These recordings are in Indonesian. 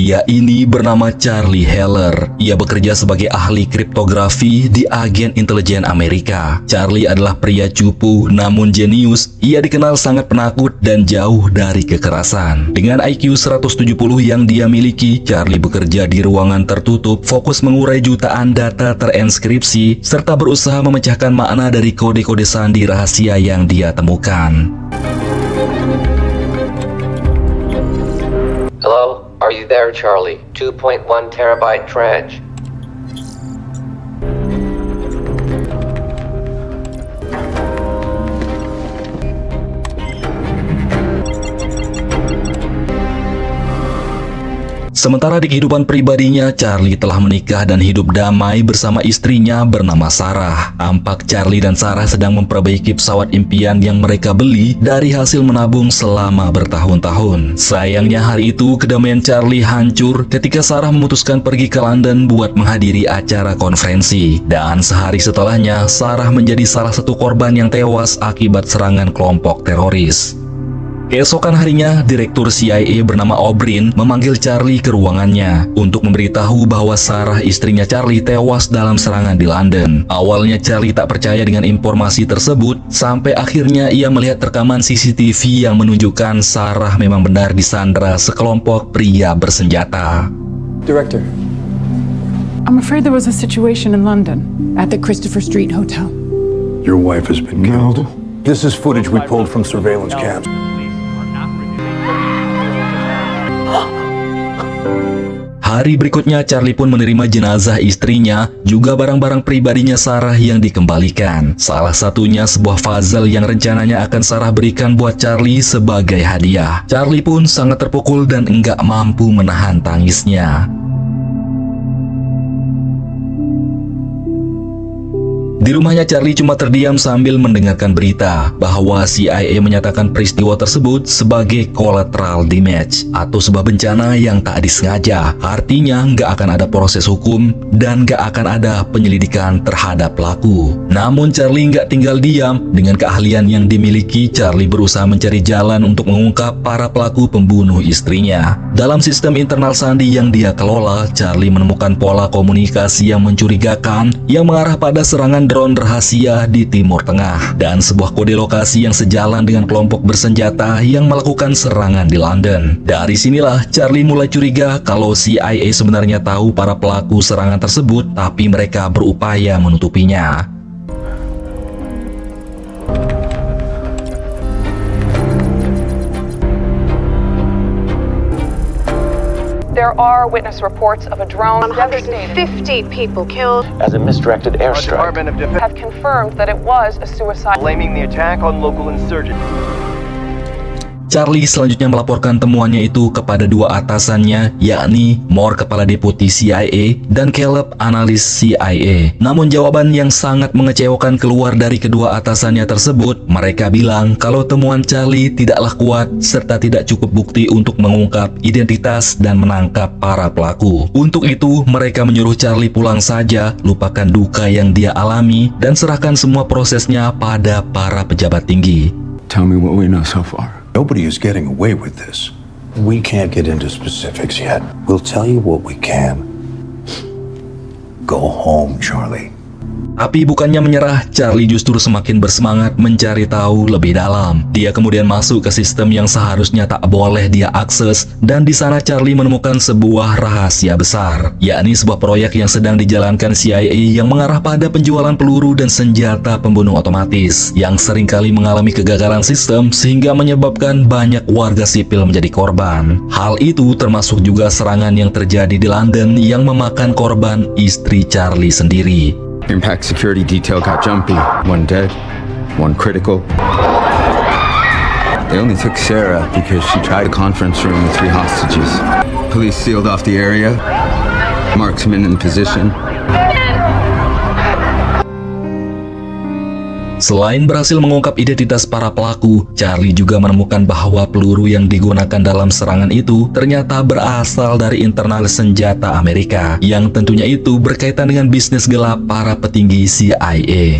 Pria ini bernama Charlie Heller. Ia bekerja sebagai ahli kriptografi di agen intelijen Amerika. Charlie adalah pria cupu namun jenius. Ia dikenal sangat penakut dan jauh dari kekerasan. Dengan IQ 170 yang dia miliki, Charlie bekerja di ruangan tertutup, fokus mengurai jutaan data terenskripsi, serta berusaha memecahkan makna dari kode-kode sandi rahasia yang dia temukan. Hello, are you there, Charlie? 2.1 terabyte dredge. Sementara di kehidupan pribadinya, Charlie telah menikah dan hidup damai bersama istrinya bernama Sarah. Tampak Charlie dan Sarah sedang memperbaiki pesawat impian yang mereka beli dari hasil menabung selama bertahun-tahun. Sayangnya hari itu kedamaian Charlie hancur ketika Sarah memutuskan pergi ke London buat menghadiri acara konferensi. Dan sehari setelahnya, Sarah menjadi salah satu korban yang tewas akibat serangan kelompok teroris. Keesokan harinya, Direktur CIA bernama O'Brien memanggil Charlie ke ruangannya untuk memberitahu bahwa Sarah, istrinya Charlie, tewas dalam serangan di London. Awalnya Charlie tak percaya dengan informasi tersebut, sampai akhirnya ia melihat rekaman CCTV yang menunjukkan Sarah memang benar disandra sekelompok pria bersenjata. Director, I'm afraid there was a situation in London at the Christopher Street Hotel. Your wife has been killed. This is footage we pulled from surveillance cams. Hari berikutnya, Charlie pun menerima jenazah istrinya, juga barang-barang pribadinya Sarah yang dikembalikan. Salah satunya sebuah puzzle yang rencananya akan Sarah berikan buat Charlie sebagai hadiah. Charlie pun sangat terpukul dan enggak mampu menahan tangisnya. Di rumahnya, Charlie cuma terdiam sambil mendengarkan berita bahwa CIA menyatakan peristiwa tersebut sebagai collateral damage atau sebuah bencana yang tak disengaja. Artinya nggak akan ada proses hukum dan nggak akan ada penyelidikan terhadap pelaku. Namun Charlie nggak tinggal diam. Dengan keahlian yang dimiliki, Charlie berusaha mencari jalan untuk mengungkap para pelaku pembunuh istrinya. Dalam sistem internal sandi yang dia kelola, Charlie menemukan pola komunikasi yang mencurigakan yang mengarah pada serangan drone rahasia di Timur Tengah dan sebuah kode lokasi yang sejalan dengan kelompok bersenjata yang melakukan serangan di London. Dari sinilah Charlie mulai curiga kalau CIA sebenarnya tahu para pelaku serangan tersebut, tapi mereka berupaya menutupinya. There are witness reports of a drone devastating 50 people killed As a misdirected airstrike. Department of Defense have confirmed that it was a suicide. blaming the attack on local insurgents. Charlie selanjutnya melaporkan temuannya itu kepada dua atasannya, yakni Moore, kepala deputi CIA, dan Caleb, analis CIA. Namun jawaban yang sangat mengecewakan keluar dari kedua atasannya tersebut. Mereka bilang kalau temuan Charlie tidaklah kuat serta tidak cukup bukti untuk mengungkap identitas dan menangkap para pelaku. Untuk itu, mereka menyuruh Charlie pulang saja, lupakan duka yang dia alami, dan serahkan semua prosesnya pada para pejabat tinggi. tell me what we know so far. Nobody is getting away with this. We can't get into specifics yet. We'll tell you what we can. Go home, Charlie. Tapi bukannya menyerah, Charlie justru semakin bersemangat mencari tahu lebih dalam. Dia kemudian masuk ke sistem yang seharusnya tak boleh dia akses, dan di sana Charlie menemukan sebuah rahasia besar, yakni sebuah proyek yang sedang dijalankan CIA yang mengarah pada penjualan peluru dan senjata pembunuh otomatis, yang seringkali mengalami kegagalan sistem sehingga menyebabkan banyak warga sipil menjadi korban. Hal itu termasuk juga serangan yang terjadi di London yang memakan korban istri Charlie sendiri. Impact security detail got jumpy. One dead, one critical. They only took Sarah because she tried a conference room with 3 hostages. Police sealed off the area, marksman in position. Selain berhasil mengungkap identitas para pelaku, Charlie juga menemukan bahwa peluru yang digunakan dalam serangan itu ternyata berasal dari internal senjata Amerika, yang tentunya itu berkaitan dengan bisnis gelap para petinggi CIA.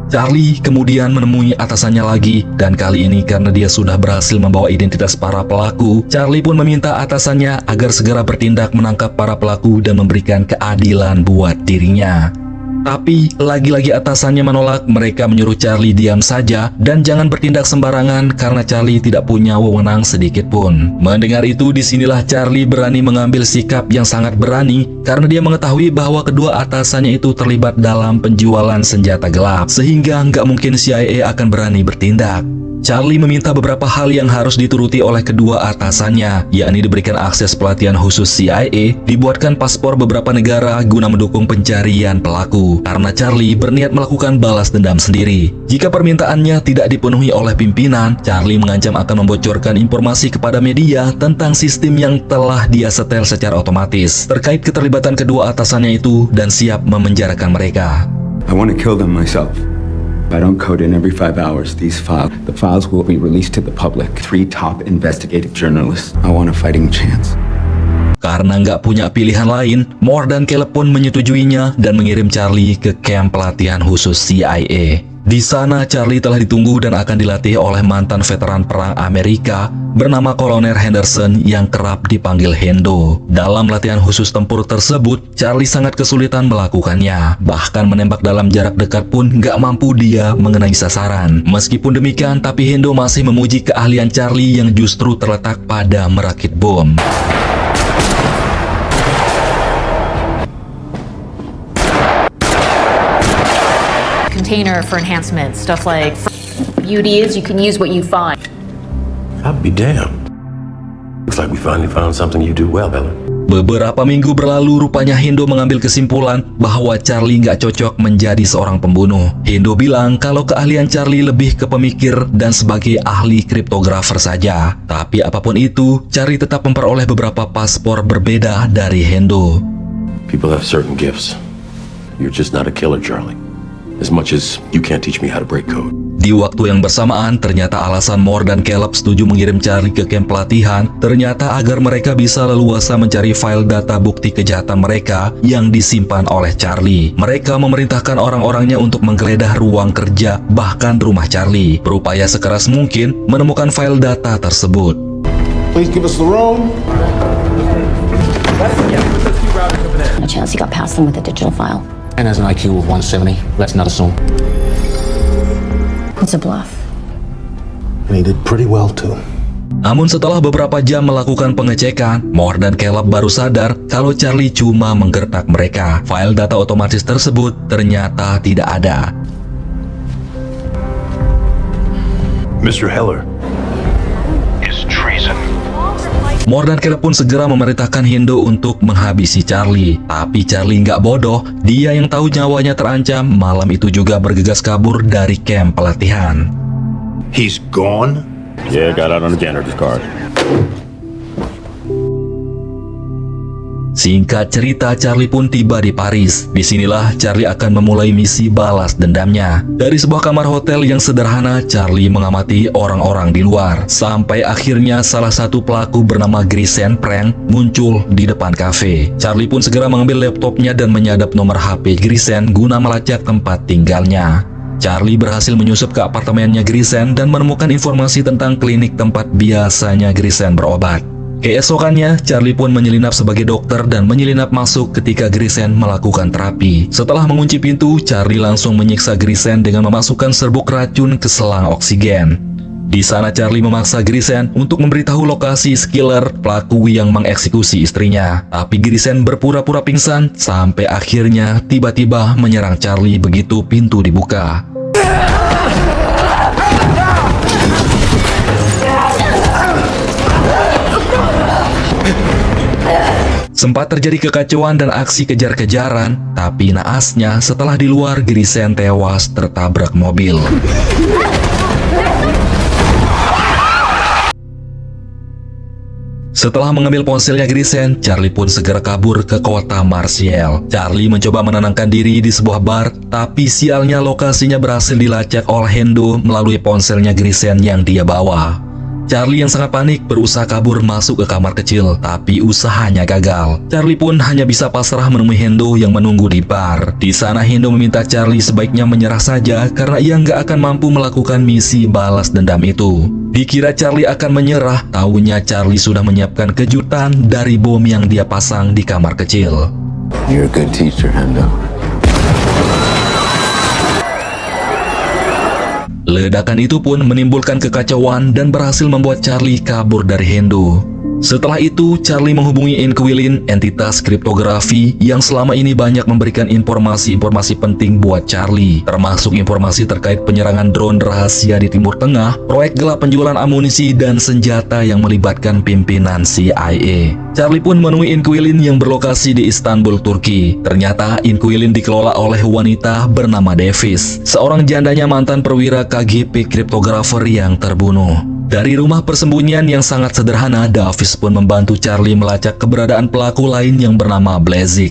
Charlie kemudian menemui atasannya lagi, dan kali ini karena dia sudah berhasil membawa identitas para pelaku, Charlie pun meminta atasannya agar segera bertindak menangkap para pelaku dan memberikan keadilan buat dirinya. Tapi lagi-lagi atasannya menolak. Mereka menyuruh Charlie diam saja dan jangan bertindak sembarangan karena Charlie tidak punya wewenang sedikit pun. Mendengar itu, disinilah Charlie berani mengambil sikap yang sangat berani karena dia mengetahui bahwa kedua atasannya itu terlibat dalam penjualan senjata gelap, sehingga nggak mungkin CIA akan berani bertindak. Charlie meminta beberapa hal yang harus dituruti oleh kedua atasannya, yakni diberikan akses pelatihan khusus CIA, dibuatkan paspor beberapa negara guna mendukung pencarian pelaku, karena Charlie berniat melakukan balas dendam sendiri. Jika permintaannya tidak dipenuhi oleh pimpinan, Charlie mengancam akan membocorkan informasi kepada media tentang sistem yang telah dia setel secara otomatis terkait keterlibatan kedua atasannya itu dan siap memenjarakan mereka. I want to kill them myself. If I don't code in every 5 hours, the files will be released to the public. 3 top investigative journalists. I want a fighting chance. Karena nggak punya pilihan lain, Moore dan Caleb pun menyetujuinya dan mengirim Charlie ke camp pelatihan khusus CIA. Di sana Charlie telah ditunggu dan akan dilatih oleh mantan veteran perang Amerika bernama Kolonel Henderson yang kerap dipanggil Hendo. Dalam latihan khusus tempur tersebut, Charlie sangat kesulitan melakukannya. Bahkan menembak dalam jarak dekat pun nggak mampu dia mengenai sasaran. Meskipun demikian, tapi Hendo masih memuji keahlian Charlie yang justru terletak pada merakit bom. Container for enhancement, stuff like beauty is you can use what you find. I'll be damned. Looks like we finally found something you do well, Bella. Beberapa minggu berlalu, rupanya Hendo mengambil kesimpulan bahwa Charlie nggak cocok menjadi seorang pembunuh. Hendo bilang kalau keahlian Charlie lebih ke pemikir dan sebagai ahli kriptografer saja. Tapi apapun itu, Charlie tetap memperoleh beberapa paspor berbeda dari Hendo. People have certain gifts. You're just not a killer, Charlie. As much as you can't teach me how to break code. Di waktu yang bersamaan, ternyata alasan Moore dan Caleb setuju mengirim Charlie ke camp pelatihan ternyata agar mereka bisa leluasa mencari file data bukti kejahatan mereka yang disimpan oleh Charlie. Mereka memerintahkan orang-orangnya untuk menggeledah ruang kerja, bahkan rumah Charlie, berupaya sekeras mungkin menemukan file data tersebut. Please give us the room. No chance you got past them with a digital file. And has an IQ of 170. Let's not assume. It's a bluff. And he did pretty well too. Namun setelah beberapa jam melakukan pengecekan, Moore dan Caleb baru sadar kalau Charlie cuma menggertak mereka. File data otomatis tersebut ternyata tidak ada. Mr. Heller is treason. Moore dan Caleb pun segera memerintahkan Hendo untuk menghabisi Charlie. Tapi Charlie nggak bodoh, dia yang tahu nyawanya terancam, malam itu juga bergegas kabur dari camp pelatihan. He's gone? Yeah, got out on the janitor's card. Singkat cerita, Charlie pun tiba di Paris. Disinilah Charlie akan memulai misi balas dendamnya. Dari sebuah kamar hotel yang sederhana, Charlie mengamati orang-orang di luar. Sampai akhirnya salah satu pelaku bernama Grisen Prank muncul di depan kafe. Charlie pun segera mengambil laptopnya dan menyadap nomor HP Grisen guna melacak tempat tinggalnya. Charlie berhasil menyusup ke apartemennya Grisen dan menemukan informasi tentang klinik tempat biasanya Grisen berobat. Keesokannya, Charlie pun menyelinap sebagai dokter dan menyelinap masuk ketika Grisen melakukan terapi. Setelah mengunci pintu, Charlie langsung menyiksa Grisen dengan memasukkan serbuk racun ke selang oksigen. Di sana Charlie memaksa Grisen untuk memberitahu lokasi killer pelaku yang mengeksekusi istrinya. Tapi Grisen berpura-pura pingsan sampai akhirnya tiba-tiba menyerang Charlie begitu pintu dibuka. Sempat terjadi kekacauan dan aksi kejar-kejaran, tapi naasnya setelah di luar Grisen tewas tertabrak mobil. Setelah mengambil ponselnya Grisen, Charlie pun segera kabur ke kota Marseille. Charlie mencoba menenangkan diri di sebuah bar, tapi sialnya lokasinya berhasil dilacak oleh Hendo melalui ponselnya Grisen yang dia bawa. Charlie yang sangat panik berusaha kabur masuk ke kamar kecil, tapi usahanya gagal. Charlie pun hanya bisa pasrah menemui Hendo yang menunggu di bar. Di sana Hendo meminta Charlie sebaiknya menyerah saja karena ia nggak akan mampu melakukan misi balas dendam itu. Dikira Charlie akan menyerah, taunya Charlie sudah menyiapkan kejutan dari bom yang dia pasang di kamar kecil. You're a good teacher, Hendo. Ledakan itu pun menimbulkan kekacauan dan berhasil membuat Charlie kabur dari Hendo. Setelah itu, Charlie menghubungi Inquilin, entitas kriptografi yang selama ini banyak memberikan informasi-informasi penting buat Charlie, termasuk informasi terkait penyerangan drone rahasia di Timur Tengah, proyek gelap penjualan amunisi, dan senjata yang melibatkan pimpinan CIA. Charlie pun menemui Inquilin yang berlokasi di Istanbul, Turki. Ternyata Inquilin dikelola oleh wanita bernama Davis, seorang jandanya mantan perwira KGB kriptografer yang terbunuh. Dari rumah persembunyian yang sangat sederhana, Davis pun membantu Charlie melacak keberadaan pelaku lain yang bernama Blazik.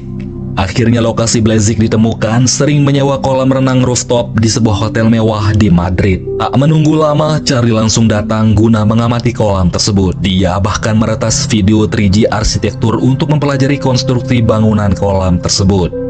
Akhirnya lokasi Blazik ditemukan sering menyewa kolam renang rooftop di sebuah hotel mewah di Madrid. Tak menunggu lama, Charlie langsung datang guna mengamati kolam tersebut. Dia bahkan meretas video 3D arsitektur untuk mempelajari konstruksi bangunan kolam tersebut.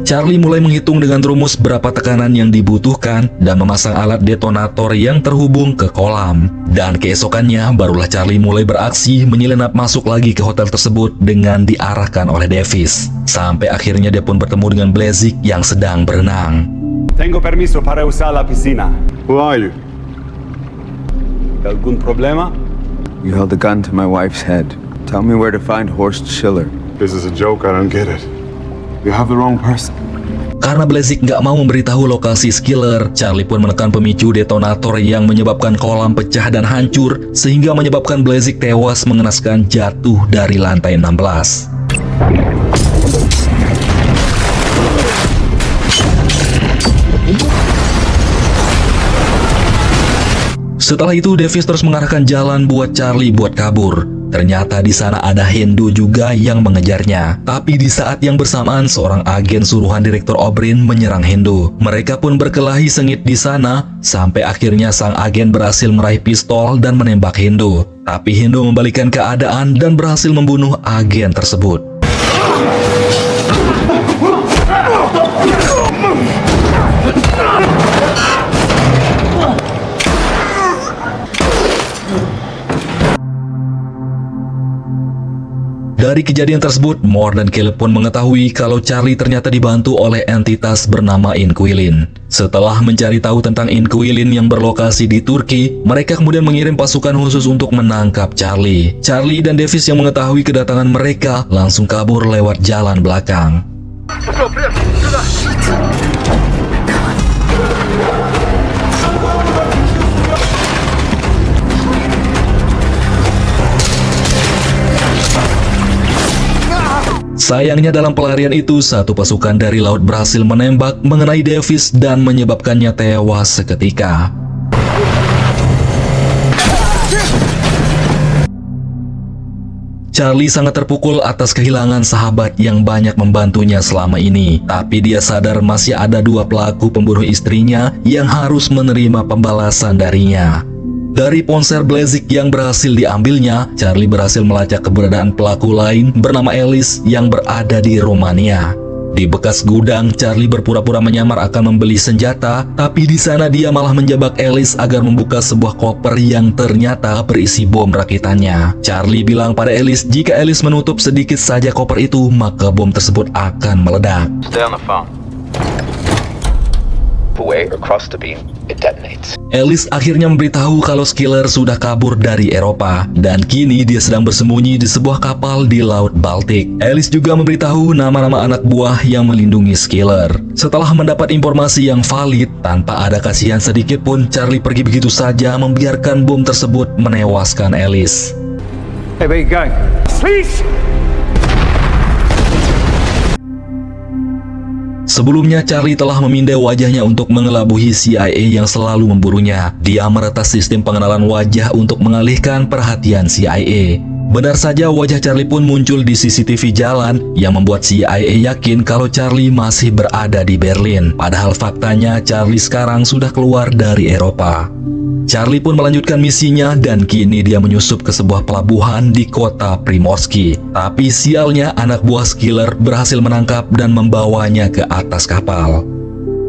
Charlie mulai menghitung dengan rumus berapa tekanan yang dibutuhkan dan memasang alat detonator yang terhubung ke kolam. Dan keesokannya barulah Charlie mulai beraksi menyelinap masuk lagi ke hotel tersebut dengan diarahkan oleh Davis. Sampai akhirnya dia pun bertemu dengan Blazik yang sedang berenang. Tengo permiso para usar la piscina. Who are you? ¿Algún problema? You held a gun to my wife's head. Tell me where to find Horst Schiller. This is a joke, I don't get it. You have the wrong person. Karena Blazik nggak mau memberitahu lokasi Skiller, Charlie pun menekan pemicu detonator yang menyebabkan kolam pecah dan hancur, sehingga menyebabkan Blazik tewas mengenaskan jatuh dari lantai 16. Setelah itu, Davis terus mengarahkan jalan buat Charlie buat kabur. Ternyata di sana ada Hendo juga yang mengejarnya. Tapi di saat yang bersamaan, seorang agen suruhan Direktur O'Brien menyerang Hendo. Mereka pun berkelahi sengit di sana, sampai akhirnya sang agen berhasil meraih pistol dan menembak Hendo. Tapi Hendo membalikkan keadaan dan berhasil membunuh agen tersebut. Dari kejadian tersebut, Moore dan Caleb pun mengetahui kalau Charlie ternyata dibantu oleh entitas bernama Inquilin. Setelah mencari tahu tentang Inquilin yang berlokasi di Turki, mereka kemudian mengirim pasukan khusus untuk menangkap Charlie. Charlie dan Davis yang mengetahui kedatangan mereka langsung kabur lewat jalan belakang. Sayangnya dalam pelarian itu, satu pasukan dari laut berhasil menembak mengenai Davis dan menyebabkannya tewas seketika. Charlie sangat terpukul atas kehilangan sahabat yang banyak membantunya selama ini. Tapi dia sadar masih ada dua pelaku pembunuh istrinya yang harus menerima pembalasan darinya. Dari ponsel Blazik yang berhasil diambilnya, Charlie berhasil melacak keberadaan pelaku lain bernama Alice yang berada di Romania. Di bekas gudang, Charlie berpura-pura menyamar akan membeli senjata, tapi di sana dia malah menjebak Alice agar membuka sebuah koper yang ternyata berisi bom rakitannya. Charlie bilang pada Alice jika Alice menutup sedikit saja koper itu, maka bom tersebut akan meledak. Stay on the phone. Away across the beam, it detonates. Alice akhirnya memberitahu kalau Skiller sudah kabur dari Eropa dan kini dia sedang bersembunyi di sebuah kapal di Laut Baltik. Alice juga memberitahu nama-nama anak buah yang melindungi Skiller. Setelah mendapat informasi yang valid, tanpa ada kasihan sedikit pun, Charlie pergi begitu saja membiarkan bom tersebut menewaskan Alice. Hey, big guy. Please! Sebelumnya, Charlie telah memindai wajahnya untuk mengelabuhi CIA yang selalu memburunya. Dia meretas sistem pengenalan wajah untuk mengalihkan perhatian CIA. Benar saja, wajah Charlie pun muncul di CCTV jalan yang membuat CIA yakin kalau Charlie masih berada di Berlin. Padahal faktanya Charlie sekarang sudah keluar dari Eropa. Charlie pun melanjutkan misinya dan kini dia menyusup ke sebuah pelabuhan di kota Primorsky. Tapi sialnya anak buah Skiller berhasil menangkap dan membawanya ke atas kapal.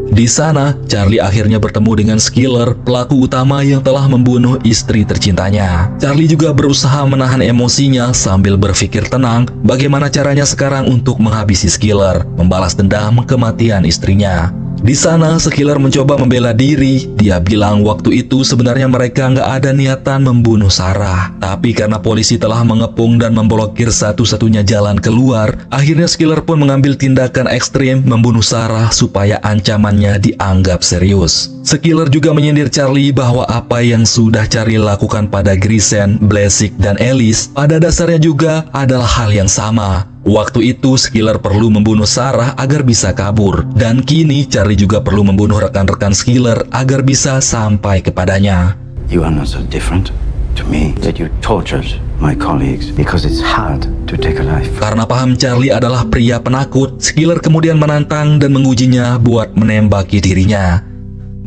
Di sana, Charlie akhirnya bertemu dengan Skiller, pelaku utama yang telah membunuh istri tercintanya. Charlie juga berusaha menahan emosinya sambil berpikir tenang bagaimana caranya sekarang untuk menghabisi Skiller, membalas dendam kematian istrinya. Di sana, Skiller mencoba membela diri. Dia bilang waktu itu sebenarnya mereka nggak ada niatan membunuh Sarah. Tapi karena polisi telah mengepung dan memblokir satu-satunya jalan keluar, akhirnya Skiller pun mengambil tindakan ekstrim membunuh Sarah supaya ancamannya dianggap serius. Skiller juga menyindir Charlie bahwa apa yang sudah Charlie lakukan pada Grisen, Blesik, dan Alice pada dasarnya juga adalah hal yang sama. Waktu itu Skiller perlu membunuh Sarah agar bisa kabur, dan kini Charlie juga perlu membunuh rekan-rekan Skiller agar bisa sampai kepadanya. You are not so different to me that you tortured my colleagues because it's hard to take a life. Karena paham Charlie adalah pria penakut, Skiller kemudian menantang dan mengujinya buat menembaki dirinya.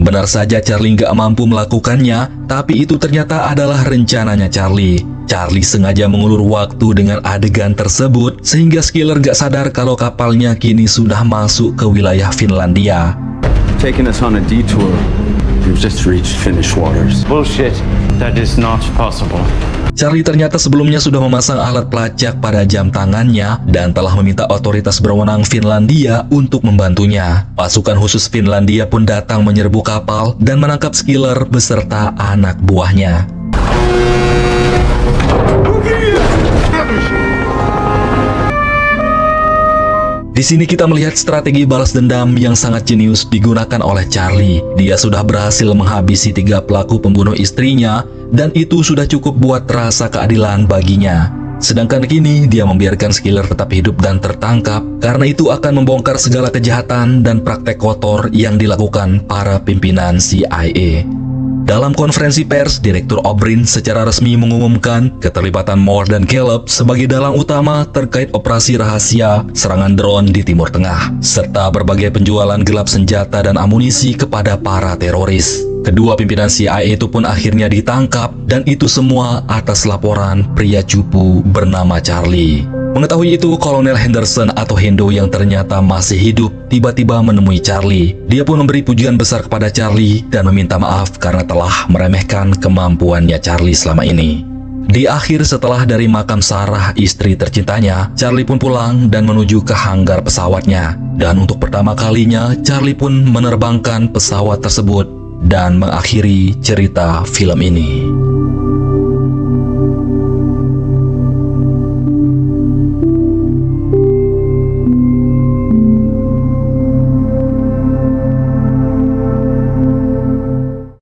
Benar saja Charlie nggak mampu melakukannya, tapi itu ternyata adalah rencananya Charlie. Charlie sengaja mengulur waktu dengan adegan tersebut sehingga Skiller nggak sadar kalau kapalnya kini sudah masuk ke wilayah Finlandia. Taking us on a detour. We've just reached Finnish waters. Bullshit. That is not possible. Charlie ternyata sebelumnya sudah memasang alat pelacak pada jam tangannya dan telah meminta otoritas berwenang Finlandia untuk membantunya. Pasukan khusus Finlandia pun datang menyerbu kapal dan menangkap Skiller beserta anak buahnya. Di sini kita melihat strategi balas dendam yang sangat jenius digunakan oleh Charlie. Dia sudah berhasil menghabisi 3 pelaku pembunuh istrinya dan itu sudah cukup buat rasa keadilan baginya. Sedangkan kini dia membiarkan Skiller tetap hidup dan tertangkap karena itu akan membongkar segala kejahatan dan praktek kotor yang dilakukan para pimpinan CIA. Dalam konferensi pers, Direktur O'Brien secara resmi mengumumkan keterlibatan Moore dan Caleb sebagai dalang utama terkait operasi rahasia serangan drone di Timur Tengah, serta berbagai penjualan gelap senjata dan amunisi kepada para teroris. Kedua pimpinan CIA itu pun akhirnya ditangkap, dan itu semua atas laporan pria cupu bernama Charlie. Mengetahui itu, Kolonel Henderson atau Hendo yang ternyata masih hidup tiba-tiba menemui Charlie. Dia pun memberi pujian besar kepada Charlie dan meminta maaf karena telah meremehkan kemampuannya Charlie selama ini. Di akhir setelah dari makam Sarah, istri tercintanya, Charlie pun pulang dan menuju ke hanggar pesawatnya. Dan untuk pertama kalinya, Charlie pun menerbangkan pesawat tersebut dan mengakhiri cerita film ini.